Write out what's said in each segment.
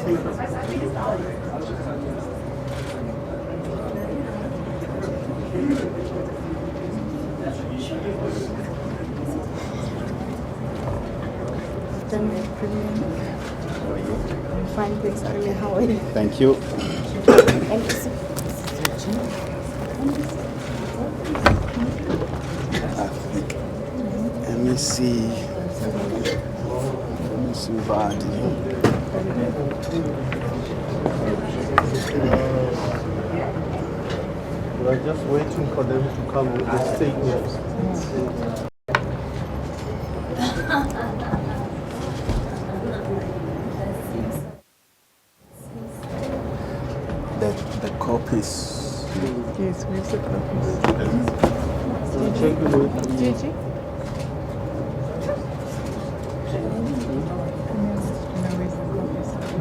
Fine, thanks. How are you? Thank you. Let me see. Vardy. We're just waiting for them to come with the statements. The copies. Yes, where's the copies? Gigi?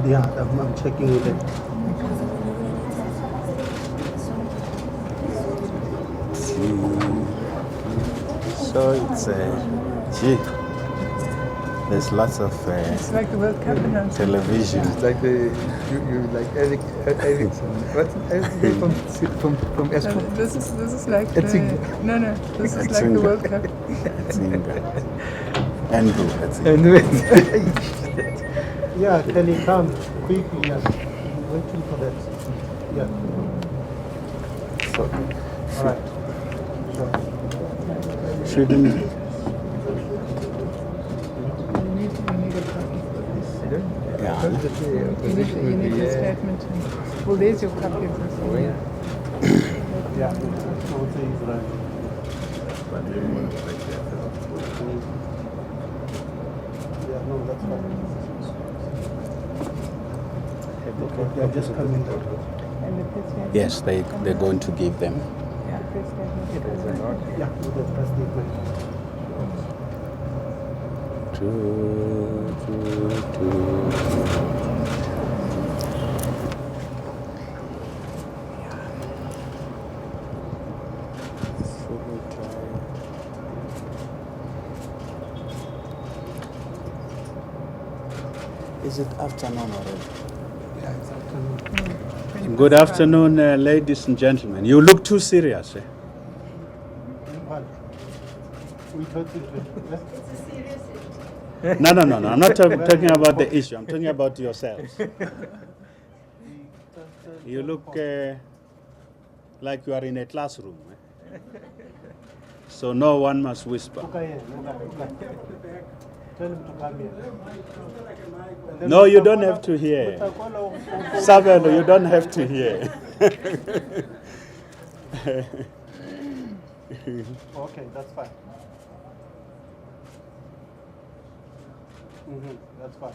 Yeah, I'm checking with them. So it's gee. There's lots of It's like the World Cup announcement. television. It's like you like Ericsson. What's from Eskom? This is like this is like the World Cup. Andrew, Yeah, can he come quickly? Yeah, waiting for that. Yeah. So, All right. Sure. shouldn't You need a copy. yeah. You need the statement. Well, there's your copy of this. Yeah, I would say he's right. Yeah, no, that's fine. Okay, they're just coming out. And the press statement. Yes, they're going to give them. Yeah, press statement. Yeah, with the press statement. Is it afternoon already? Yeah, it's afternoon. Good afternoon, ladies and gentlemen. You look too serious. Eh? What? We talked to No. I'm not talking about the issue. I'm talking about yourselves. You look like you are in a classroom. Eh? So no one must whisper. Tell him to come here. No, you don't have to hear. Sabelo, you don't have to hear. Okay, that's fine. That's fine.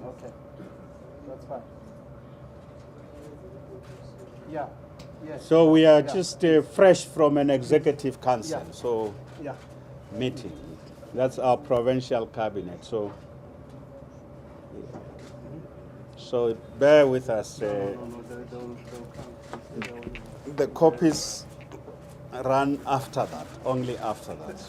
Okay. That's fine. Yeah. Yes. So we are just fresh from an executive council. Yeah. So Yeah. meeting. That's our provincial cabinet. So bear with us. They'll come. The copies run after that, only after that.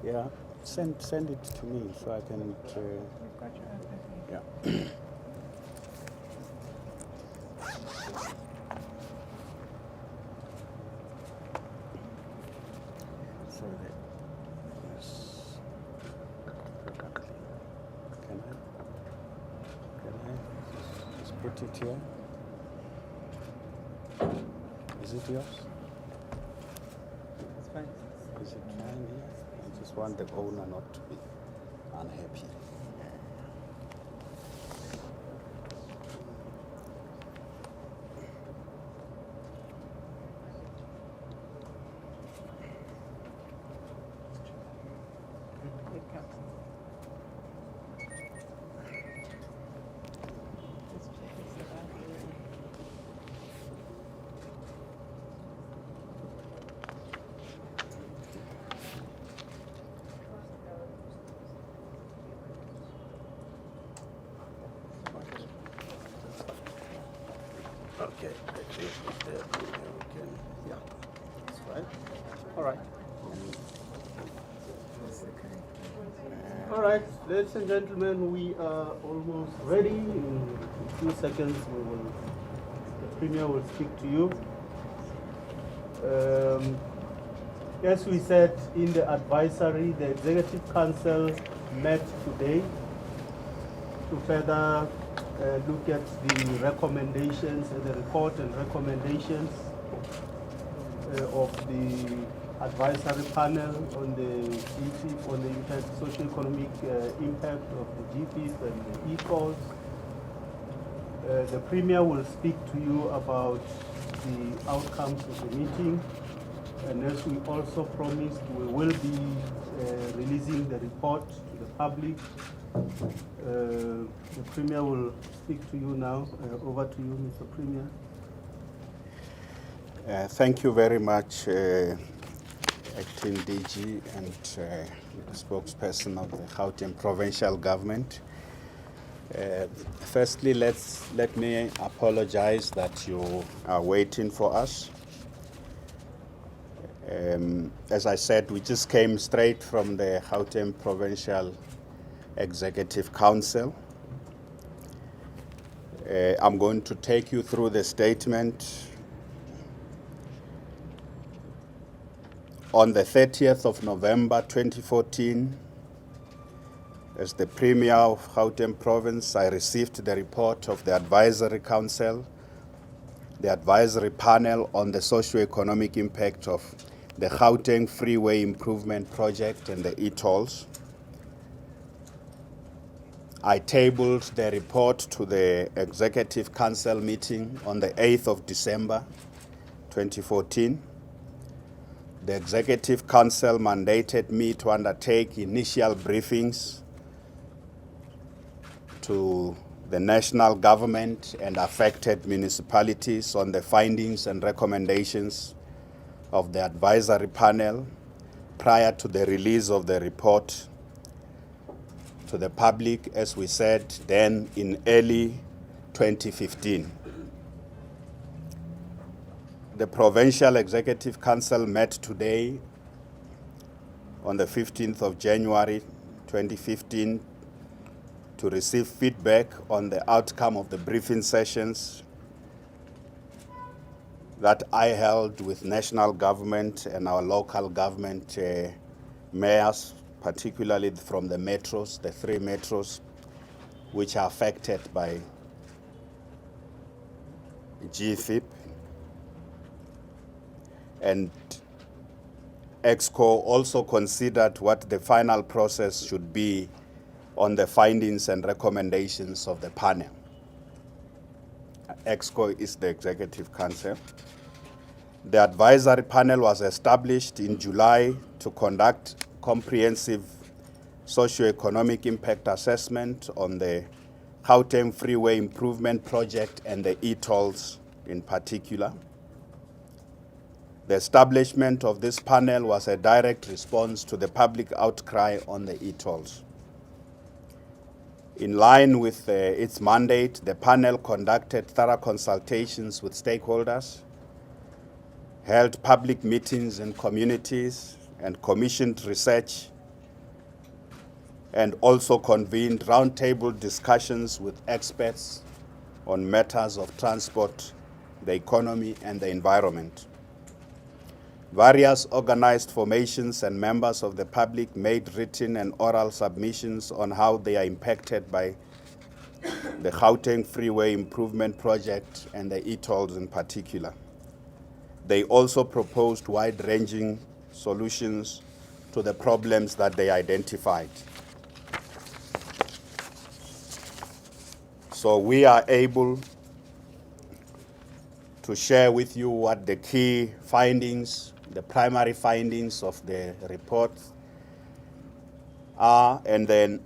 Yeah, send it to me so I can. Yeah. So that can I just put it here? Is it yours? It's fine. Is it mine here? I just want the owner not to be unhappy. Okay, I think we can, yeah, that's fine. All right. All right, ladies and gentlemen, we are almost ready. In a few seconds, the Premier will speak to you. As we said in the advisory, the Executive Council met today to further look at the recommendations, the report and recommendations of the advisory panel on the GFIP, on the impact, socio-economic impact of the GFIP and the e-calls. The Premier will speak to you about the outcomes of the meeting. And as we also promised, we will be releasing the report to the public. The Premier will speak to you now. Over to you, Mr. Premier. Thank you very much, Acting DG and the spokesperson of the Gauteng Provincial Government. Firstly, let me apologize that you are waiting for us. As I said, we just came straight from the Gauteng Provincial Executive Council. I'm going to take you through the statement. On the 30th of November 2014, as the Premier of Gauteng Province, I received the report of the Advisory Council, the Advisory Panel on the socio-economic impact of the Gauteng Freeway Improvement Project and the e-tolls. I tabled the report to the Executive Council meeting on the 8th of December 2014. The Executive Council mandated me to undertake initial briefings to the national government and affected municipalities on the findings and recommendations of the advisory panel prior to the release of the report to the public, as we said then, in early 2015. The Provincial Executive Council met today on the 15th of January 2015 to receive feedback on the outcome of the briefing sessions that I held with national government and our local government mayors, particularly from the metros, the 3 metros, which are affected by GFIP. And EXCO also considered what the final process should be on the findings and recommendations of the panel. EXCO is the Executive Council. The advisory panel was established in July to conduct comprehensive socio-economic impact assessment on the Gauteng Freeway Improvement Project and the e-tolls in particular. The establishment of this panel was a direct response to the public outcry on the e-tolls. In line with its mandate, the panel conducted thorough consultations with stakeholders, held public meetings in communities, and commissioned research, and also convened roundtable discussions with experts on matters of transport, the economy, and the environment. Various organized formations and members of the public made written and oral submissions on how they are impacted by the Gauteng Freeway Improvement Project and the e-tolls in particular. They also proposed wide-ranging solutions to the problems that they identified. So we are able to share with you what the key findings, the primary findings of the report are, and then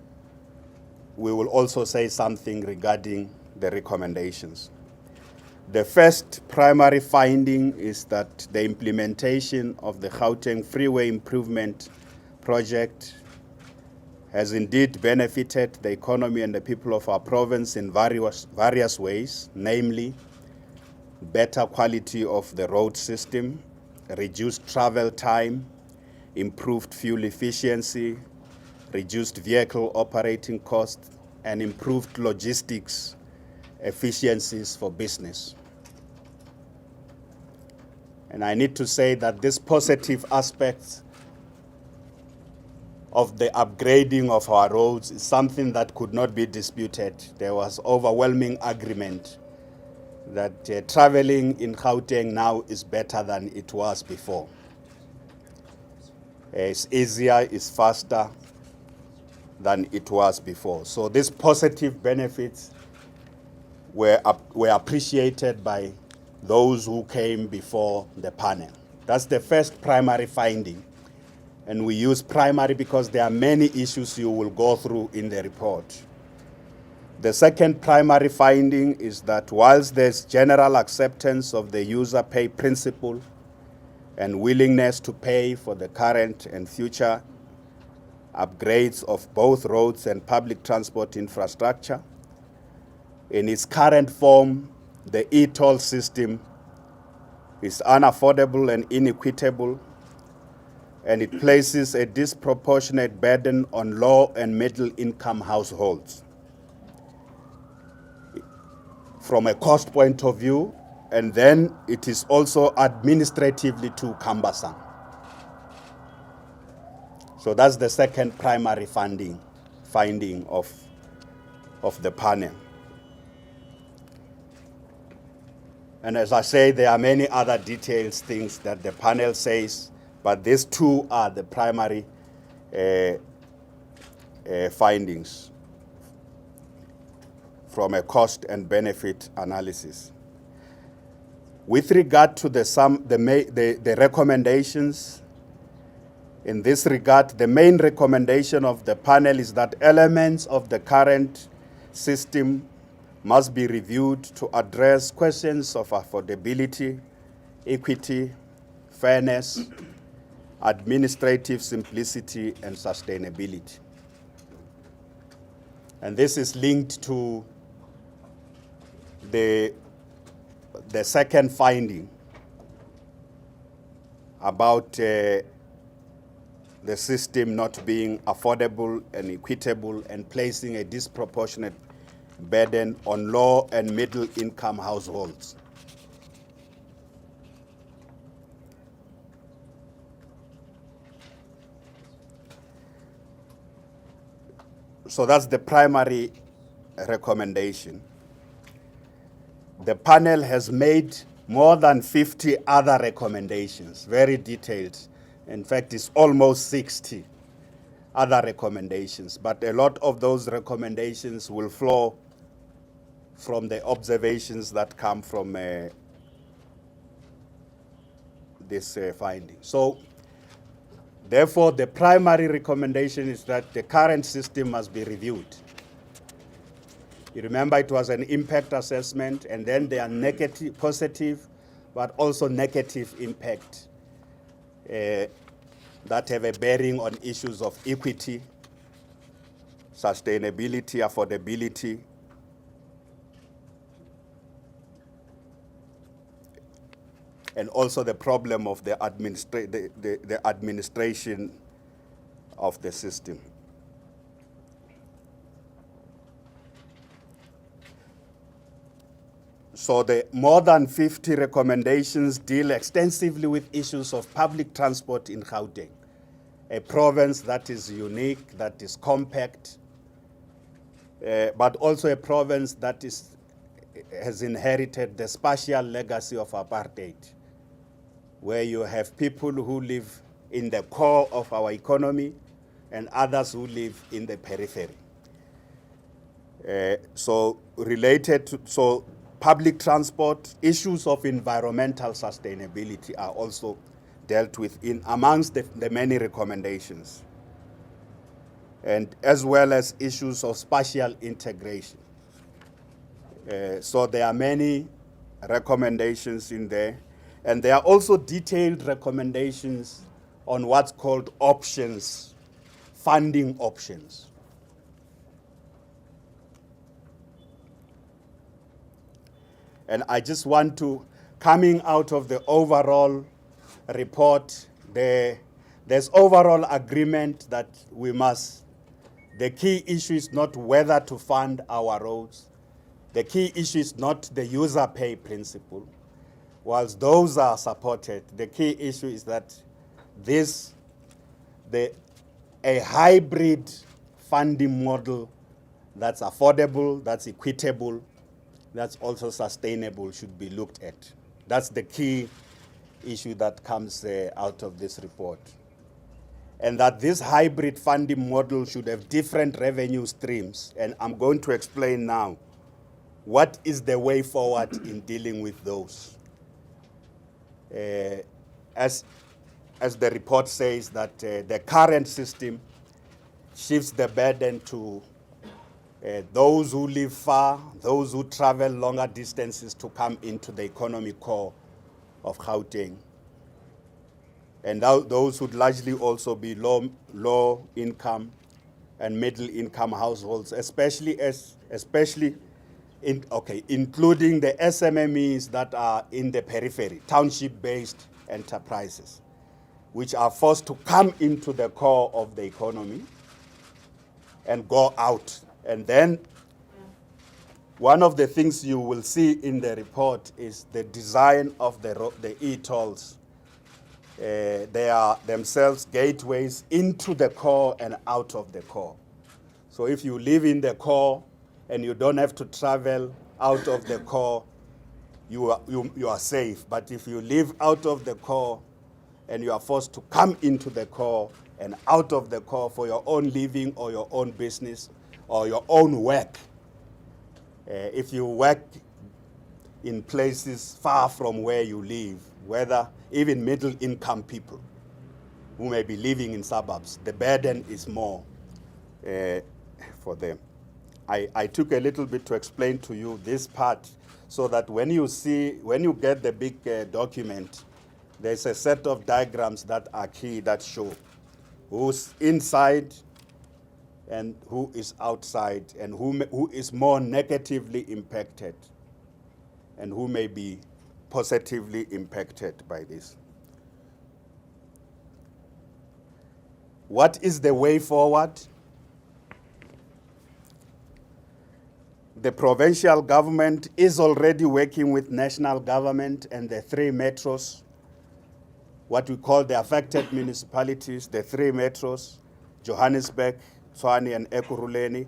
we will also say something regarding the recommendations. The first primary finding is that the implementation of the Gauteng Freeway Improvement Project has indeed benefited the economy and the people of our province in various ways, namely better quality of the road system, reduced travel time, improved fuel efficiency, reduced vehicle operating costs, and improved logistics efficiencies for business. And I need to say that these positive aspects of the upgrading of our roads is something that could not be disputed. There was overwhelming agreement that traveling in Gauteng now is better than it was before. It's easier, it's faster than it was before. So these positive benefits were appreciated by those who came before the panel. That's the first primary finding. And we use primary because there are many issues you will go through in the report. The second primary finding is that whilst there's general acceptance of the user pay principle and willingness to pay for the current and future upgrades of both roads and public transport infrastructure, in its current form, the e-toll system is unaffordable and inequitable, and it places a disproportionate burden on low and middle income households from a cost point of view, and then it is also administratively too cumbersome. So that's the second primary finding of the panel. And as I say, there are many other details, things that the panel says, but these two are the primary findings from a cost and benefit analysis. With regard to the recommendations, in this regard, the main recommendation of the panel is that elements of the current system must be reviewed to address questions of affordability, equity, fairness, administrative simplicity, and sustainability. And this is linked to the second finding about the system not being affordable and equitable and placing a disproportionate burden on low and middle income households. So that's the primary recommendation. The panel has made more than 50 other recommendations, very detailed. In fact, it's almost 60 other recommendations, but a lot of those recommendations will flow from the observations that come from this finding. So, therefore, the primary recommendation is that the current system must be reviewed. You remember it was an impact assessment, and then there are negative, positive, but also negative impact that have a bearing on issues of equity, sustainability, affordability, and also the problem of the administration of the system. So the more than 50 recommendations deal extensively with issues of public transport in Gauteng, a province that is unique, that is compact, but also a province that has inherited the spatial legacy of apartheid, where you have people who live in the core of our economy and others who live in the periphery. So public transport, issues of environmental sustainability are also dealt with amongst the many recommendations, and as well as issues of spatial integration. So there are many recommendations in there, and there are also detailed recommendations on what's called options, funding options. And I just want to coming out of the overall report, there's overall agreement that the key issue is not whether to fund our roads. The key issue is not the user pay principle. Whilst those are supported, the key issue is that a hybrid funding model that's affordable, that's equitable, that's also sustainable should be looked at. That's the key issue that comes out of this report. And that this hybrid funding model should have different revenue streams. And I'm going to explain now what is the way forward in dealing with those. As the report says, that the current system shifts the burden to those who live far, those who travel longer distances to come into the economic core of Gauteng. And those would largely also be low income and middle income households, including the SMMEs that are in the periphery, township-based enterprises, which are forced to come into the core of the economy and go out. And then one of the things you will see in the report is the design of the e-tolls. They are themselves gateways into the core and out of the core. So if you live in the core and you don't have to travel out of the core, you are safe. But if you live out of the core and you are forced to come into the core and out of the core for your own living or your own business or your own work, if you work in places far from where you live, whether even middle-income people who may be living in suburbs, the burden is more for them. I took a little bit to explain to you this part so that when you get the big document, there's a set of diagrams that are key that show who's inside and who is outside and who is more negatively impacted and who may be positively impacted by this. What is the way forward? The provincial government is already working with national government and the three metros, what we call the affected municipalities, the three metros, Johannesburg, Tshwane, and Ekurhuleni,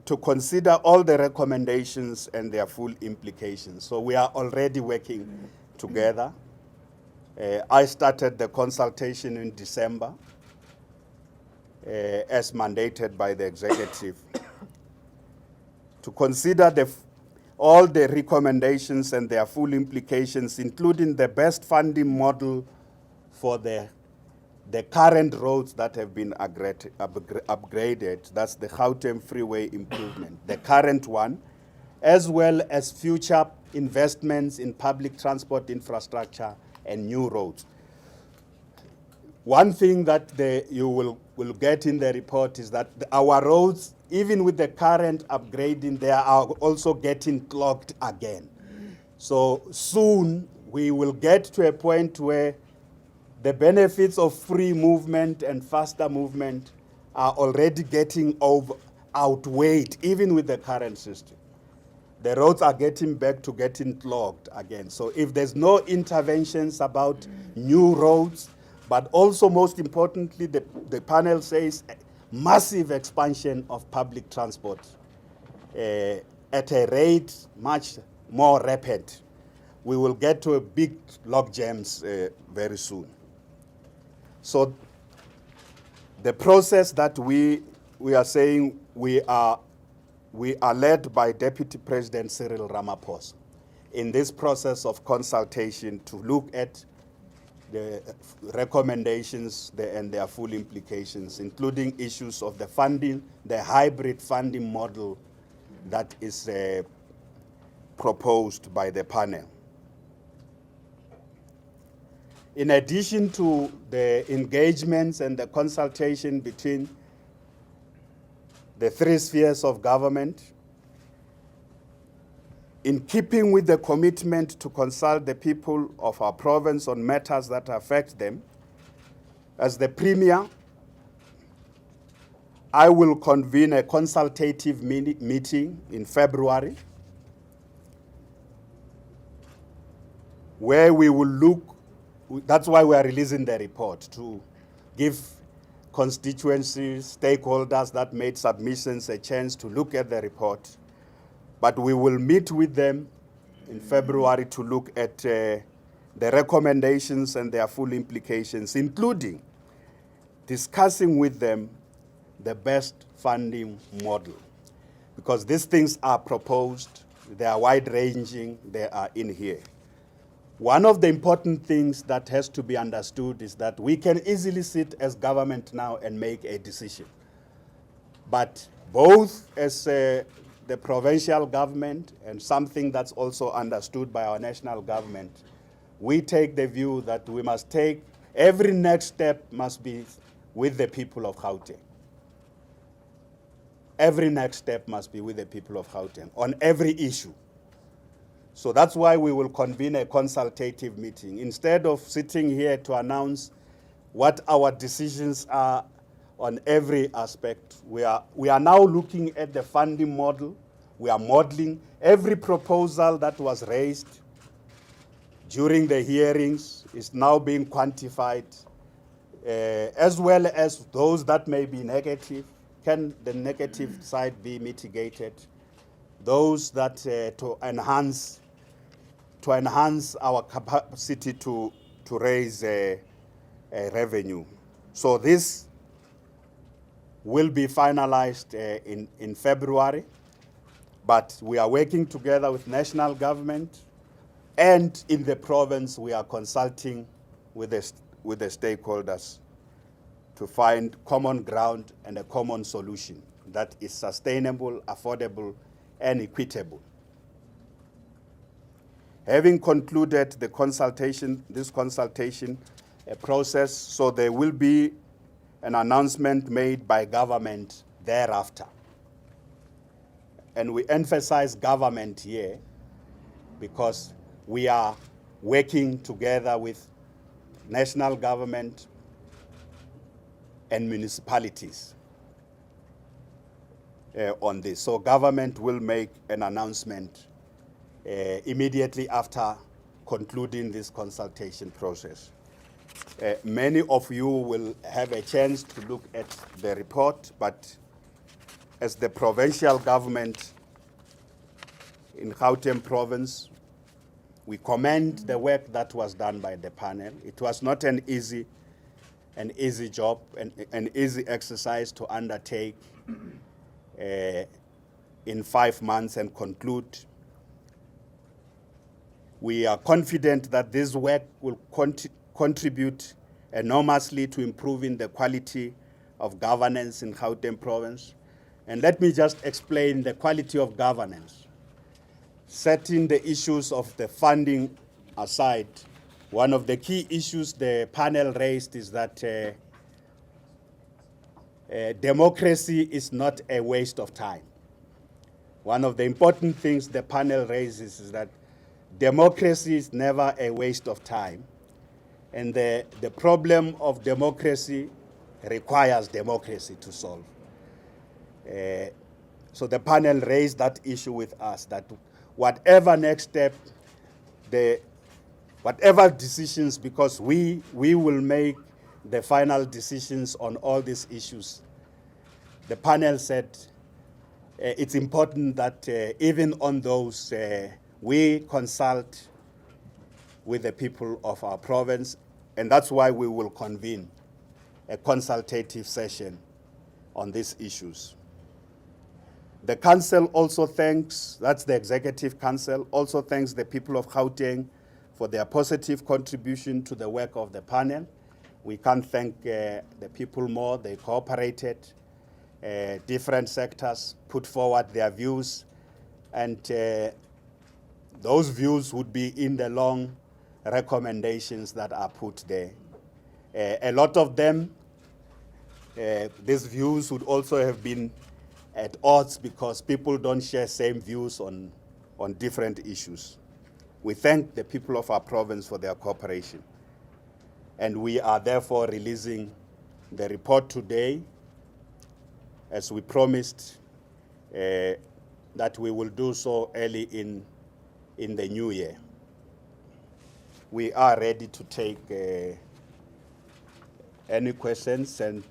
to consider all the recommendations and their full implications. So we are already working together. I started the consultation in December as mandated by the executive to consider all the recommendations and their full implications, including the best funding model for the current roads that have been upgraded. That's the Gauteng Freeway improvement, the current one, as well as future investments in public transport infrastructure and new roads. One thing that you will get in the report is that our roads, even with the current upgrading, they are also getting clogged again. So soon we will get to a point where the benefits of free movement and faster movement are already getting outweighed, even with the current system. The roads are getting back to getting clogged again. So if there's no interventions about new roads, but also most importantly, the panel says massive expansion of public transport at a rate much more rapid, we will get to a big log jams very soon. So the process that we are saying we are led by Deputy President Cyril Ramaphosa in this process of consultation to look at the recommendations and their full implications, including issues of the funding, the hybrid funding model that is proposed by the panel. In addition to the engagements and the consultation between the three spheres of government, In keeping with the commitment to consult the people of our province on matters that affect them, as the Premier, I will convene a consultative meeting in February where we will look, that's why we are releasing the report, to give constituencies, stakeholders that made submissions a chance to look at the report. But we will meet with them in February to look at the recommendations and their full implications, including discussing with them the best funding model. Because these things are proposed, they are wide-ranging, they are in here. One of the important things that has to be understood is that we can easily sit as government now and make a decision. But both as the provincial government and something that's also understood by our national government, we take the view that we must take, every next step must be with the people of Gauteng. Every next step must be with the people of Gauteng on every issue. So that's why we will convene a consultative meeting. Instead of sitting here to announce what our decisions are on every aspect, we are now looking at the funding model. We are modeling every proposal that was raised during the hearings is now being quantified, as well as those that may be negative. Can the negative side be mitigated? Those that to enhance our capacity to raise revenue. So this will be finalized in February, but we are working together with national government, and in the province we are consulting with the stakeholders to find common ground and a common solution that is sustainable, affordable, and equitable. Having concluded the consultation, this consultation process, so there will be an announcement made by government thereafter. And we emphasize government here because we are working together with national government and municipalities on this. So government will make an announcement immediately after concluding this consultation process. Many of you will have a chance to look at the report, but as the provincial government in Gauteng province, we commend the work that was done by the panel. It was not an easy job, an easy exercise to undertake in 5 months and conclude. We are confident that this work will contribute enormously to improving the quality of governance in Gauteng province. And let me just explain the quality of governance. Setting the issues of the funding aside, one of the key issues the panel raised is that democracy is not a waste of time. One of the important things the panel raises is that democracy is never a waste of time. And the problem of democracy requires democracy to solve. So the panel raised that issue with us, that whatever next step, whatever decisions, because we will make the final decisions on all these issues. The panel said it's important that even on those, we consult with the people of our province, and that's why we will convene a consultative session on these issues. The council also thanks, that's the executive council, also thanks the people of Gauteng for their positive contribution to the work of the panel. We can't thank the people more. They cooperated. Different sectors put forward their views, and those views would be in the long recommendations that are put there. A lot of them, these views would also have been at odds because people don't share same views on on different issues. We thank the people of our province for their cooperation. And we are therefore releasing the report today, as we promised that we will do so early in the new year. We are ready to take any questions, and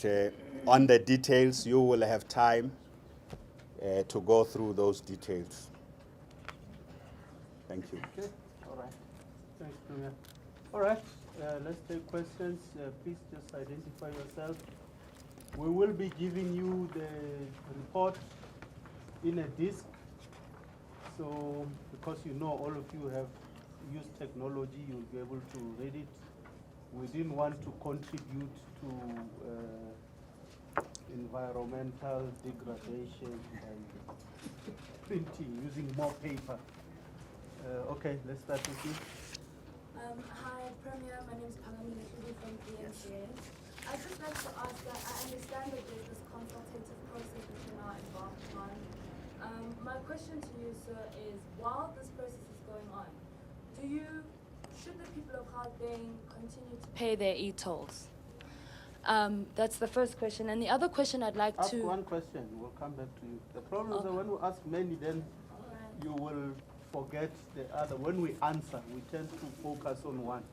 on the details, you will have time to go through those details. Thank you. Okay, all right. Thanks, Premier. All right, let's take questions. Please just identify yourself. We will be giving you the report in a disc. So, because you know all of you have used technology, you'll be able to read it. We didn't want to contribute to environmental degradation by printing, using more paper. Okay, let's start with you. Hi, Premier. My name is Pamela from PMCA. I'd just like to ask that I understand that there's this consultative process that you're now embarked on. My question to you, sir, is while this process is going on, should the people of Gauteng continue to pay their e-tolls? That's the first question. And the other question I'd like Ask to... one question, we'll come back to you. The problem is that when we ask many, then you will forget the other. When we answer, we tend to focus on one.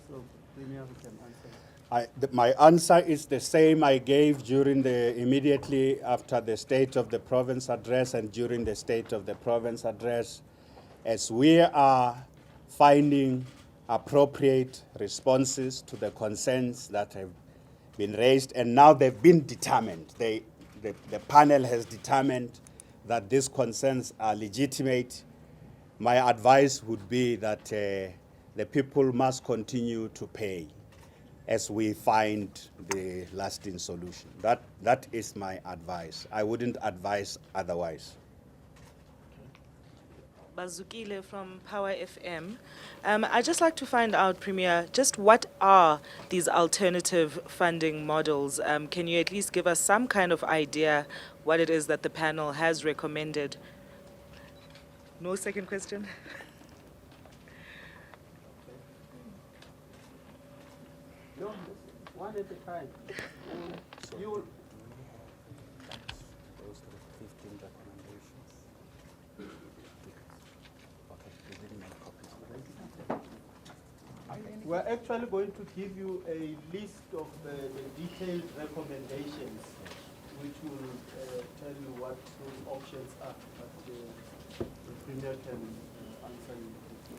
So, Premier, we can answer. My answer is the same I gave during immediately after the State of the Province address and during the State of the Province address. As we are finding appropriate responses to the concerns that have been raised, and now they've been determined. The panel has determined that these concerns are legitimate. My advice would be that the people must continue to pay as we find the lasting solution. That is my advice. I wouldn't advise otherwise. Bazukile from Power FM. I'd just like to find out, Premier, just what are these alternative funding models? Can you at least give us some kind of idea what it is that the panel has recommended? No second question? No, one at a time. You will. Those 15 recommendations. Okay, we didn't make copies. We're actually going to give you a list of the detailed recommendations, which will tell you what those options are. But the Premier can answer you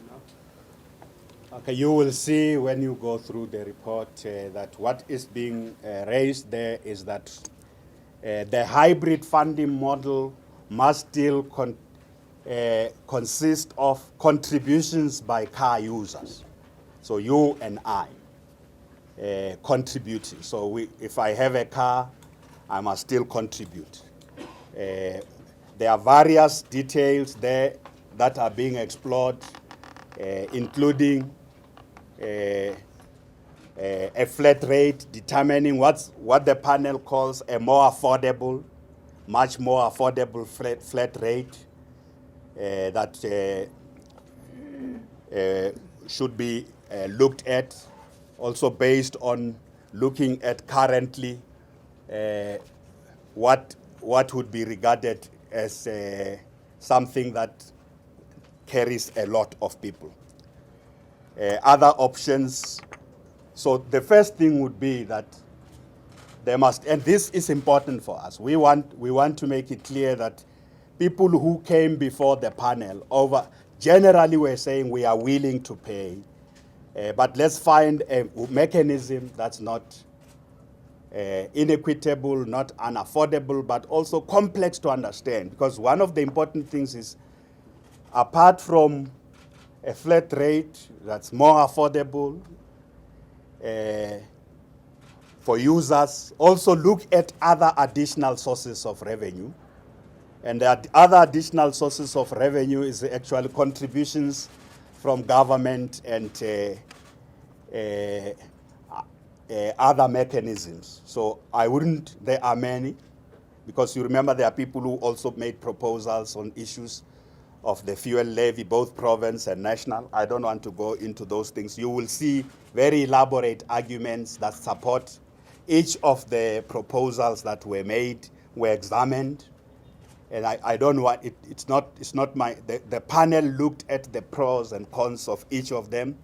now. Okay, you will see when you go through the report that what is being raised there is that the hybrid funding model must still consist of contributions by car users. So you and I contributing. So if I have a car, I must still contribute. There are various details there that are being explored, including a flat rate, determining what the panel calls a more affordable, much more affordable flat rate that should be looked at, also based on looking at currently what would be regarded as something that carries a lot of people. Other options, so the first thing would be that there must, and this is important for us, we want to make it clear that people who came before the panel generally we're saying we are willing to pay, but let's find a mechanism that's not inequitable, not unaffordable, but also complex to understand. Because one of the important things is, apart from a flat rate that's more affordable for users, also look at other additional sources of revenue. And the other additional sources of revenue is actually contributions from government and other mechanisms. So there are many, because you remember there are people who also made proposals on issues of the fuel levy, both province and national. I don't want to go into those things. You will see very elaborate arguments that support each of the proposals that were made, were examined. And I don't want, it's not my, the panel looked at the pros and cons of each of them,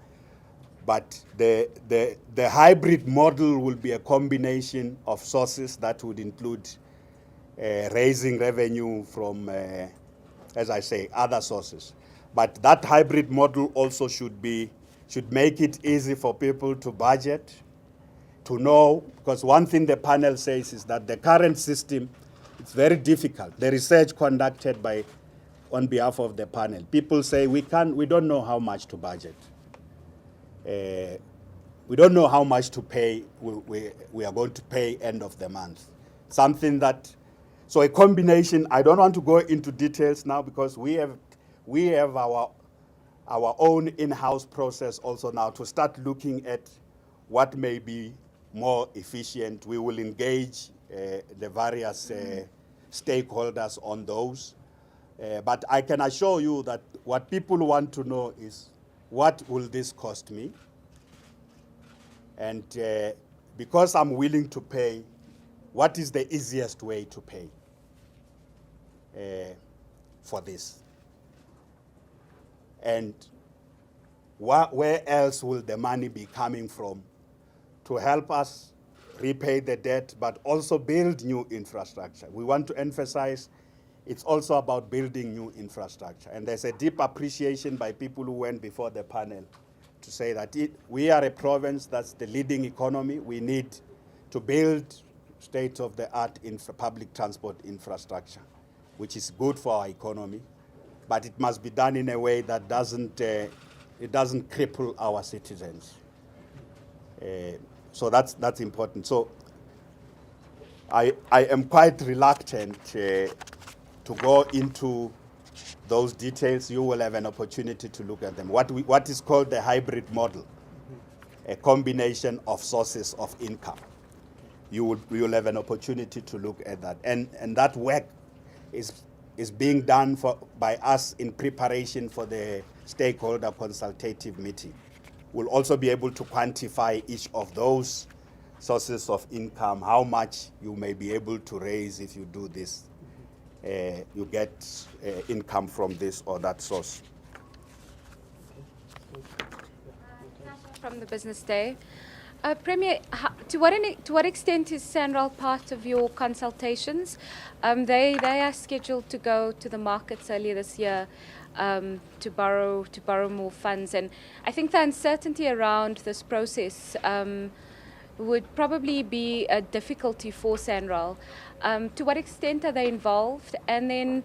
but the hybrid model will be a combination of sources that would include raising revenue from, as I say, other sources. But that hybrid model also should make it easy for people to budget, to know, because one thing the panel says is that the current system, it's very difficult. The research conducted on behalf of the panel, people say we don't know how much to budget. We don't know how much to pay, we are going to pay end of the month. Something that, so a combination, I don't want to go into details now because we have our own in-house process also now to start looking at what may be more efficient. We will engage the various stakeholders on those. But I can assure you that what people want to know is, what will this cost me? And because I'm willing to pay, what is the easiest way to pay for this? And where else will the money be coming from to help us repay the debt, but also build new infrastructure? We want to emphasize it's also about building new infrastructure. And there's a deep appreciation by people who went before the panel to say that we are a province that's the leading economy. We need to build state-of-the-art public transport infrastructure, which is good for our economy, but it must be done in a way that doesn't cripple our citizens. So that's important. So I am quite reluctant to go into those details. You will have an opportunity to look at them. What is called the hybrid model, a combination of sources of income. You will have an opportunity to look at that. And that work is being done by us in preparation for the stakeholder consultative meeting. We'll also be able to quantify each of those sources of income, how much you may be able to raise if you do this. You get income from this or that source. From the Business Day. Premier, to what extent is SANRAL part of your consultations? They are scheduled to go to the markets earlier this year to borrow more funds, and I think the uncertainty around this process would probably be a difficulty for SANRAL. To what extent are they involved? And then,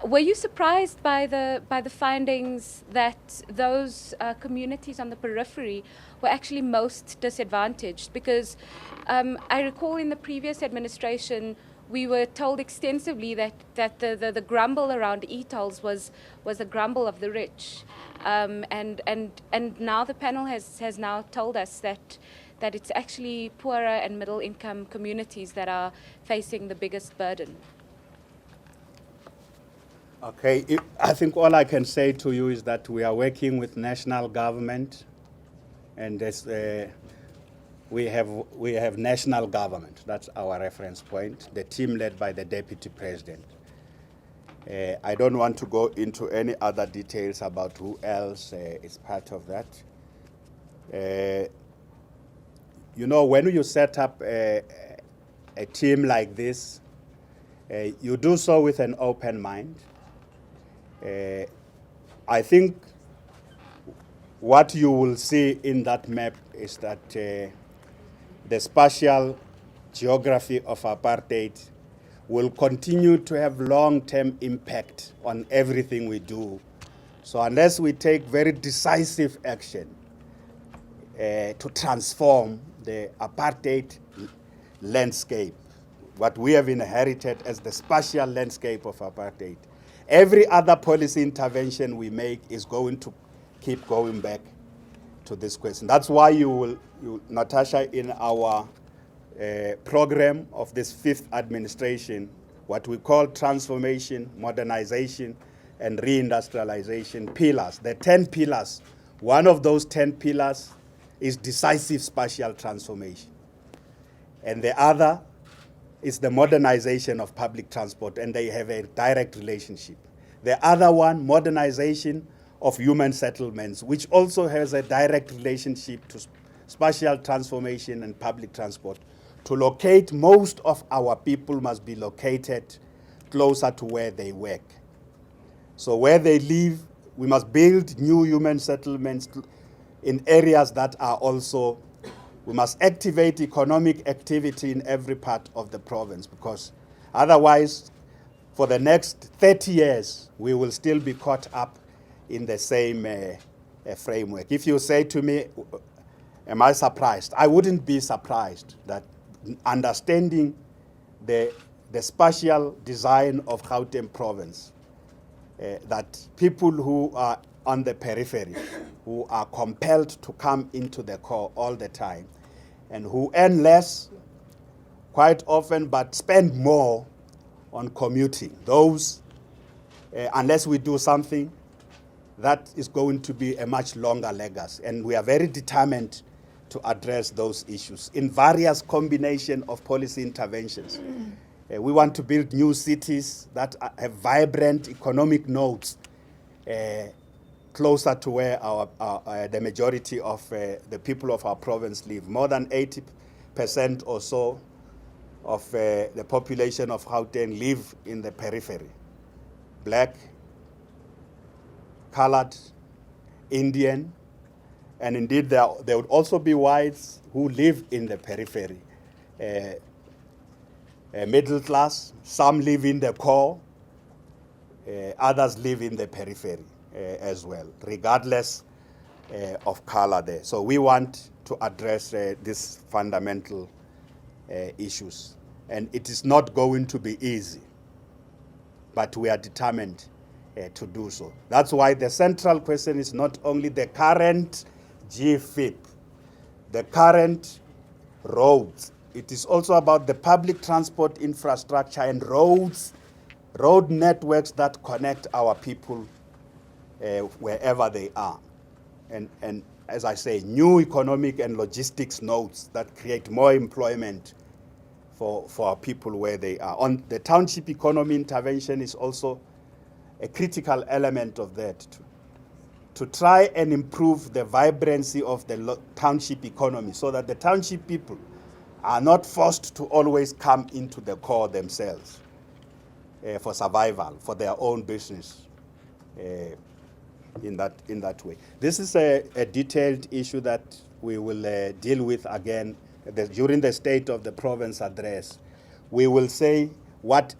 were you surprised by the findings that those communities on the periphery were actually most disadvantaged? Because I recall in the previous administration, we were told extensively that the grumble around e-tolls was the grumble of the rich, and now the panel has now told us that it's actually poorer and middle income communities that are facing the biggest burden. Okay, I think all I can say to you is that we are working with national government, and we have national government. That's our reference point. The team led by the Deputy President. I don't want to go into any other details about who else is part of that. You know, when you set up a team like this, you do so with an open mind. I think what you will see in that map is that the spatial geography of apartheid will continue to have long-term impact on everything we do. So unless we take very decisive action to transform the apartheid landscape, what we have inherited as the spatial landscape of apartheid, every other policy intervention we make is going to keep going back to this question. That's why Natasha, in our program of this fifth administration, what we call transformation, modernization, and reindustrialization pillars, the 10 pillars, one of those 10 pillars is decisive spatial transformation. And the other is the modernization of public transport, and they have a direct relationship. The other one, modernization of human settlements, which also has a direct relationship to spatial transformation and public transport. To locate most of our people must be located closer to where they work. So where they live, we must build new human settlements in areas that are also, we must activate economic activity in every part of the province, because otherwise, for the next 30 years, we will still be caught up in the same framework. If you say to me, am I surprised? I wouldn't be surprised that understanding the spatial design of Gauteng province, that people who are on the periphery, who are compelled to come into the core all the time, and who earn less quite often but spend more on commuting. Those, unless we do something, that is going to be a much longer legacy. And we are very determined to address those issues in various combination of policy interventions. We want to build new cities that have vibrant economic nodes closer to where the majority of the people of our province live. More than 80% or so of the population of Gauteng live in the periphery. Black, colored, Indian, and indeed there would also be whites who live in the periphery. Middle class, some live in the core, others live in the periphery as well, regardless of color there. So we want to address these fundamental issues. And it is not going to be easy, but we are determined to do so. That's why the central question is not only the current GFIP, the current roads. It is also about the public transport infrastructure and roads, road networks that connect our people wherever they are. And as I say, new economic and logistics nodes that create more employment for our people where they are. On the township economy intervention is also a critical element of that, to try and improve the vibrancy of the township economy so that the township people are not forced to always come into the core themselves for survival, for their own business in that way. This is a detailed issue that we will deal with again during the State of the Province address. We will say what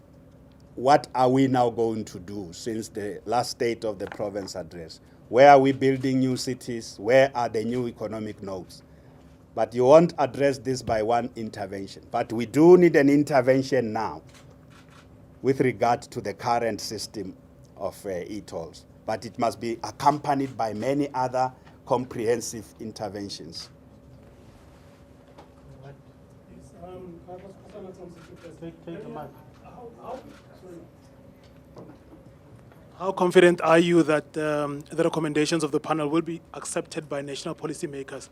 are we now going to do since the last State of the Province address? Where are we building new cities? Where are the new economic nodes? But you won't address this by one intervention. But we do need an intervention now with regard to the current system of e-tolls. But it must be accompanied by many other comprehensive interventions. How confident are you that the recommendations of the panel will be accepted by national policymakers,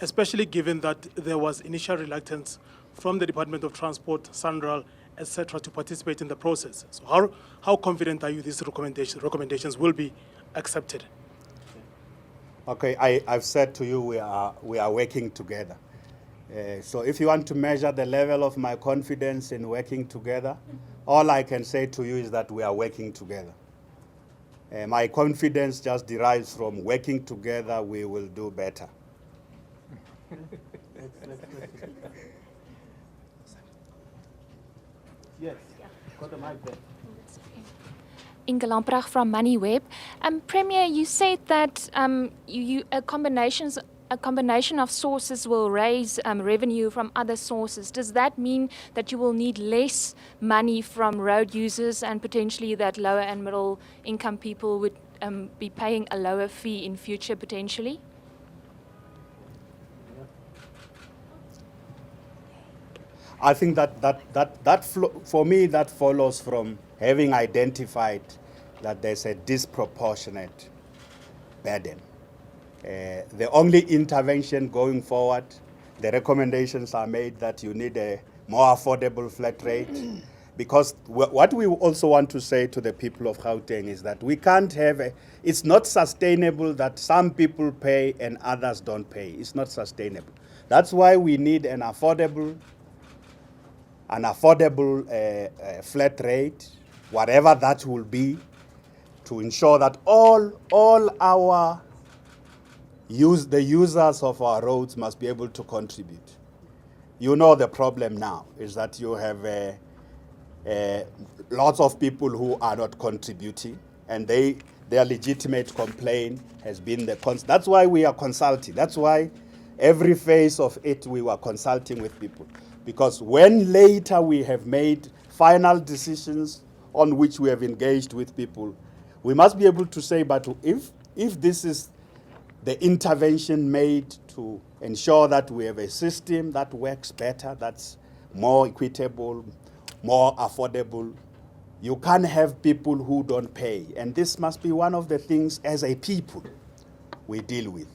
especially given that there was initial reluctance from the Department of Transport, SANRAL, etc., to participate in the process? So how confident are you these recommendations will be accepted? Okay, I've said to you we are working together. So if you want to measure the level of my confidence in working together, all I can say to you is that we are working together. My confidence just derives from working together, we will do better. Yes, got the mic there. Inge Lamprecht from MoneyWeb. Premier, you said that a combination of sources will raise revenue from other sources. Does that mean that you will need less money from road users and potentially that lower and middle income people would be paying a lower fee in future potentially? I think for me that follows from having identified that there's a disproportionate burden. The only intervention going forward, the recommendations are made that you need a more affordable flat rate. Because what we also want to say to the people of Gauteng is that we can't have it's not sustainable that some people pay and others don't pay. It's not sustainable. That's why we need an affordable flat rate, whatever that will be, to ensure that all our the users of our roads must be able to contribute. You know the problem now is that you have lots of people who are not contributing, and their legitimate complaint has been that's why we are consulting. That's why every phase of it we were consulting with people. Because when later we have made final decisions on which we have engaged with people, we must be able to say, but if this is the intervention made to ensure that we have a system that works better, that's more equitable, more affordable, you can't have people who don't pay. And this must be one of the things as a people we deal with.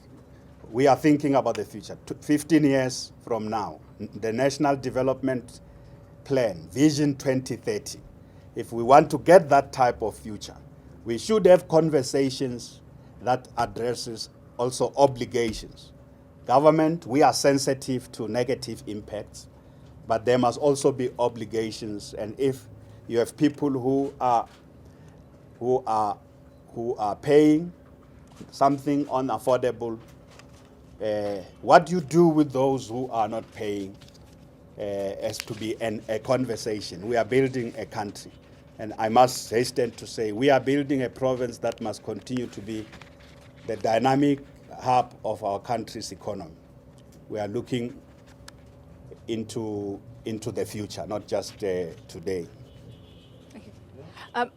We are thinking about the future. 15 years from now, the National Development Plan, Vision 2030, if we want to get that type of future, we should have conversations that addresses also obligations. Government, we are sensitive to negative impacts, but there must also be obligations. And if you have people who are paying something unaffordable, what you do with those who are not paying has to be a conversation. We are building a country, and I must hasten to say we are building a province that must continue to be the dynamic hub of our country's economy. We are looking into the future, not just today.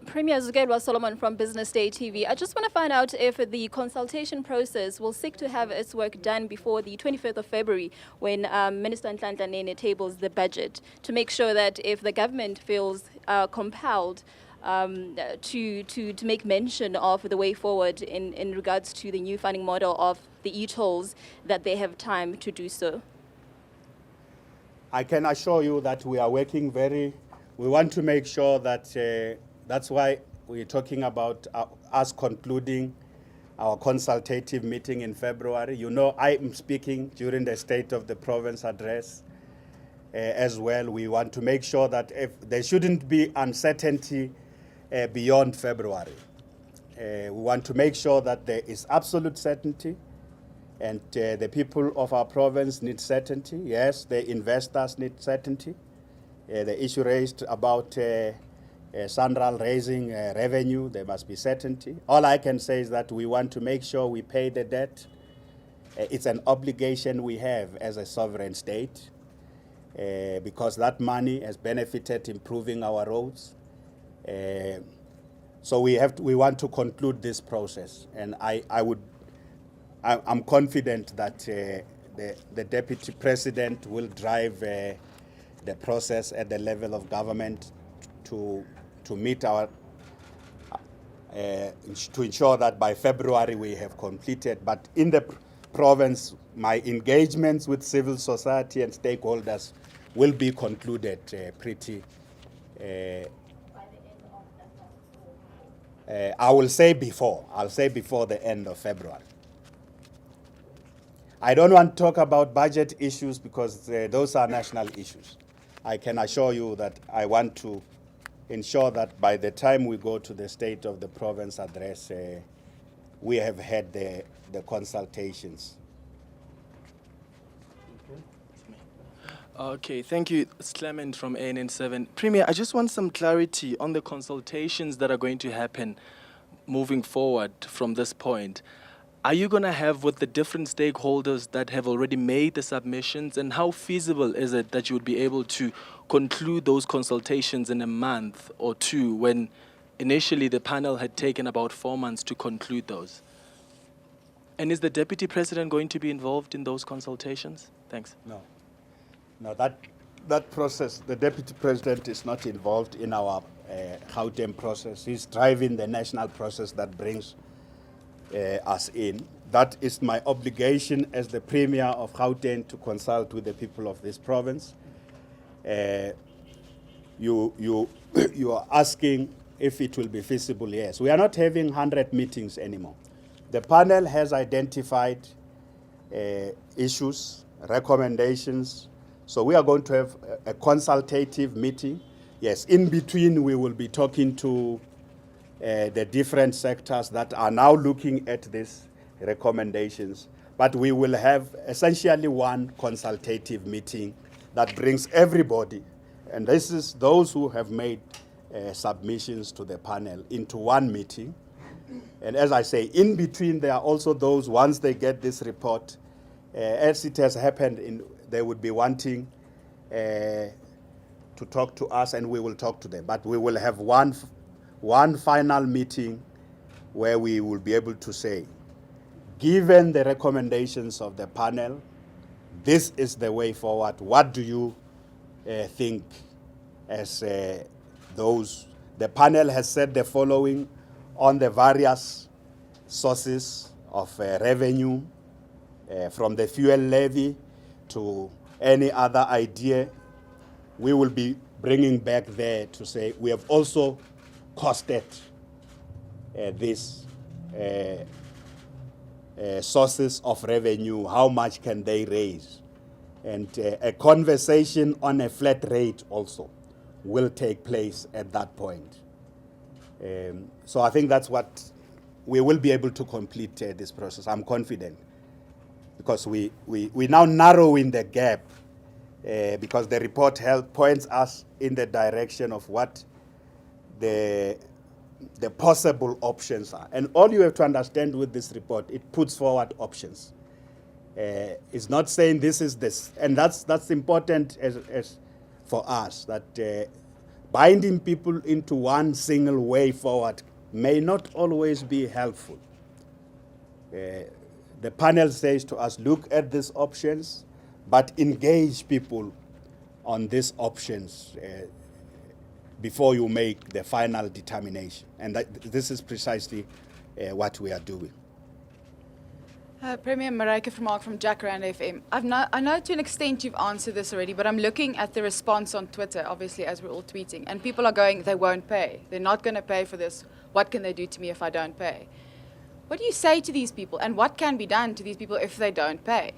Premier Zugairwa Solomon from Business Day TV. I just want to find out if the consultation process will seek to have its work done before the 25th of February when Minister Nhlanhla Nene tables the budget, to make sure that if the government feels compelled to make mention of the way forward in regards to the new funding model of the e-tolls, that they have time to do so. I can assure you that we are working we want to make sure that that's why we're talking about us concluding our consultative meeting in February. You know, I am speaking during the State of the Province address as well. We want to make sure that if there shouldn't be uncertainty beyond February. We want to make sure that there is absolute certainty, and the people of our province need certainty. Yes, the investors need certainty. The issue raised about Sanral raising revenue, there must be certainty. All I can say is that we want to make sure we pay the debt. It's an obligation we have as a sovereign state because that money has benefited improving our roads. So we want to conclude this process, and I'm confident that the Deputy President will drive the process at the level of government to meet our to ensure that by February we have completed. But in the province, my engagements with civil society and stakeholders will be concluded pretty. I'll say before the end of February. I don't want to talk about budget issues because those are national issues. I can assure you that I want to ensure that by the time we go to the State of the Province address, we have had the consultations. Okay, thank you. It's Clement from ANN7. Premier, I just want some clarity on the consultations that are going to happen moving forward from this point. Are you going to have with the different stakeholders that have already made the submissions, and how feasible is it that you would be able to conclude those consultations in a month or two when initially the panel had taken about 4 months to conclude those? And is the Deputy President going to be involved in those consultations? Thanks. No, that process, the Deputy President is not involved in our Gauteng process. He's driving the national process that brings us in. That is my obligation as the Premier of Gauteng to consult with the people of this province. You are asking if it will be feasible. Yes, we are not having 100 meetings anymore. The panel has identified issues, recommendations. So we are going to have a consultative meeting. Yes, in between we will be talking to the different sectors that are now looking at these recommendations. But we will have essentially one consultative meeting that brings everybody, and this is those who have made submissions to the panel, into one meeting. And as I say, in between there are also those, once they get this report, as it has happened, they would be wanting to talk to us, and we will talk to them. But we will have one final meeting where we will be able to say, given the recommendations of the panel, this is the way forward. What do you think as those? The panel has said the following on the various sources of revenue, from the fuel levy to any other idea. We will be bringing back there to say we have also costed these sources of revenue, how much can they raise? And a conversation on a flat rate also will take place at that point. So I think that's what we will be able to complete this process. I'm confident, because we now narrowing the gap, because the report points us in the direction of what the possible options are. And all you have to understand with this report, it puts forward options. It's not saying this is this. And that's important as for us, that binding people into one single way forward may not always be helpful. The panel says to us, look at these options, but engage people on these options before you make the final determination. And this is precisely what we are doing. Premier Marijke Vermaak from Jacaranda FM. I know to an extent you've answered this already, but I'm looking at the response on Twitter, obviously, as we're all tweeting, and people are going, they won't pay. They're not going to pay for this. What can they do to me if I don't pay? What do you say to these people, and what can be done to these people if they don't pay?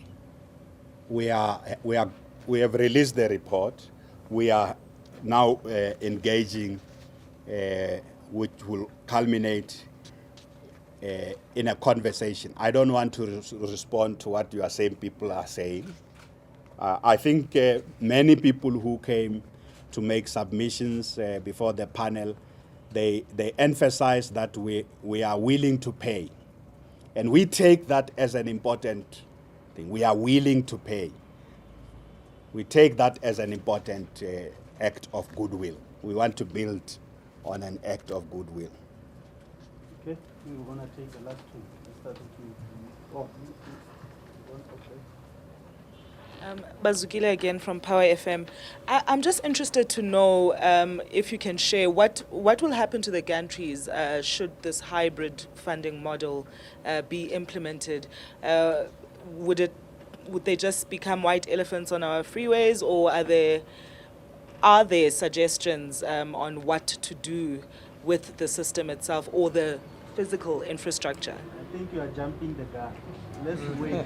We have released the report. We are now engaging, which will culminate in a conversation. I don't want to respond to what you are saying people are saying. I think many people who came to make submissions before the panel, they emphasize that we are willing to pay. And we take that as an important thing. We are willing to pay. We take that as an important act of goodwill. We want to build on an act of goodwill. Okay, we're going to take the last two. Let's start with you. Oh, okay. Bazukile again from Power FM. I'm just interested to know if you can share what will happen to the gantries should this hybrid funding model be implemented. Would they just become white elephants on our freeways, or are there suggestions on what to do with the system itself or the physical infrastructure? I think you are jumping the gun. Let's wait.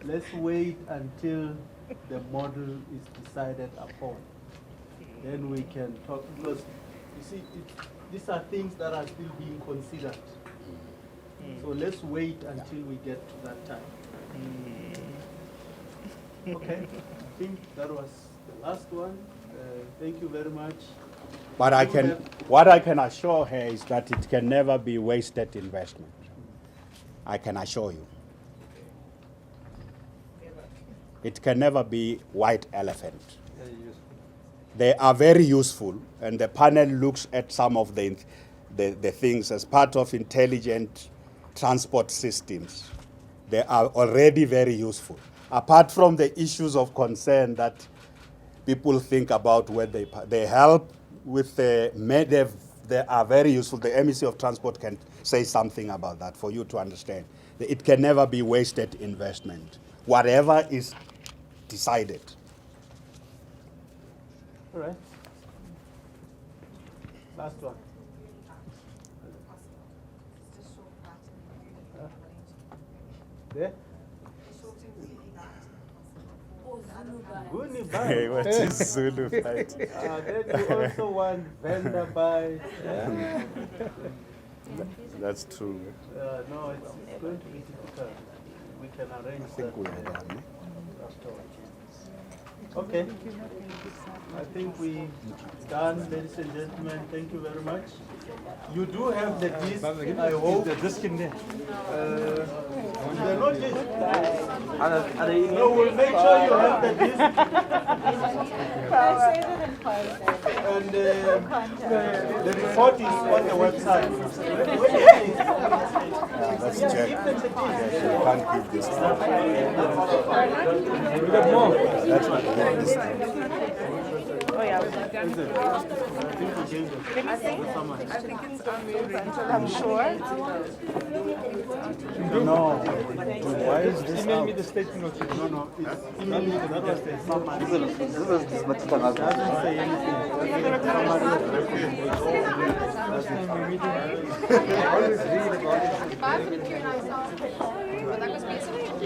Let's wait until the model is decided upon. Then we can talk, because you see, these are things that are still being considered. So let's wait until we get to that time. Okay, I think that was the last one. Thank you very much. But what I can assure her is that it can never be wasted investment. I can assure you. It can never be white elephant. They are very useful, and the panel looks at some of the things as part of intelligent transport systems. They are already very useful. Apart from the issues of concern that people think about where they help with the MEDEV, they are very useful. The MEC of Transport can say something about that for you to understand. It can never be wasted investment. Whatever is decided. All right. Last one. There? Hey, what is Zulu fight? Then you also want vendor by. That's true. No, it's going to be difficult. We can arrange that. We are done. Afterwards. Okay. I think we done, ladies and gentlemen. Thank you very much. You do have the disc, I hope. The disc in there. They're not disc. No, we'll make sure you have the disc. And the report is on the website. Let's check. Yes, you can't keep this. We got more. That's what this time. Oh yeah. I think it's until I'm sure. No. Why is this Email out? me the statement of it. No, it's email me that was the summary. Doesn't say anything. Always read about it. Baie van die Q&A's afgekom, want ek was besig om